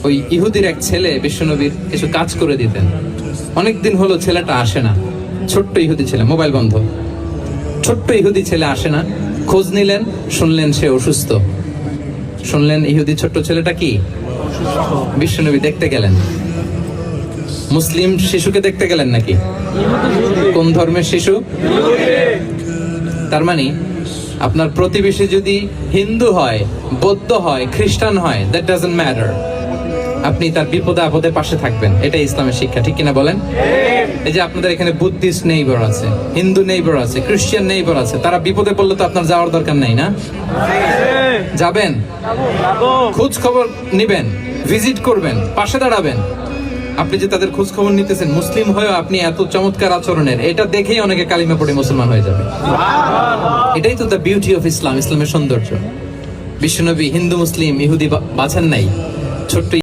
ওই ইহুদির এক ছেলে বিশ্বনবীর কিছু কাজ করে দিতেন। অনেকদিন হলো ছেলেটা আসে না, ছোট্ট ইহুদি ছেলে, মোবাইল বন্ধ, ছোট্ট ইহুদি ছেলে আসে না। খোঁজ নিলেন, শুনলেন সে অসুস্থ। শুনলেন ইহুদি ছোট্ট ছেলেটা কি বিশ্বনবী দেখতে গেলেন। মুসলিম শিশুকে দেখতে গেলেন নাকি? কোন ধর্মের শিশু? তার মানে আপনার প্রতিবেশী যদি হিন্দু হয়, বৌদ্ধ হয়, খ্রিস্টান হয়, দ্যাট ডাজন্ট ম্যাটার, আপনি তার বিপদে আপদে পাশে থাকবেন। এটাই ইসলামের শিক্ষা, ঠিক কিনা বলেন? এই যে আপনাদের এখানে বুদ্ধিস্ট নেইবার আছে, হিন্দু নেইবার আছে, খ্রিস্টান নেইবার আছে, তারা বিপদে পড়লে তো আপনার যাওয়ার দরকার নেই না? যাবেন, খোঁজ খবর নিবেন, ভিজিট করবেন, পাশে দাঁড়াবেন। আপনি যে তাদের খোঁজ খবর নিতেছেন, মুসলিম হয়েও আপনি এত চমৎকার আচরণের, এটা দেখেই অনেকে কালিমা পড়ে মুসলমান হয়ে যাবে। এটাই তো দ্য বিউটি অফ ইসলাম, ইসলামের সৌন্দর্য। বিশ্বনবী হিন্দু মুসলিম ইহুদি বাছেন নাই, ছোট্ট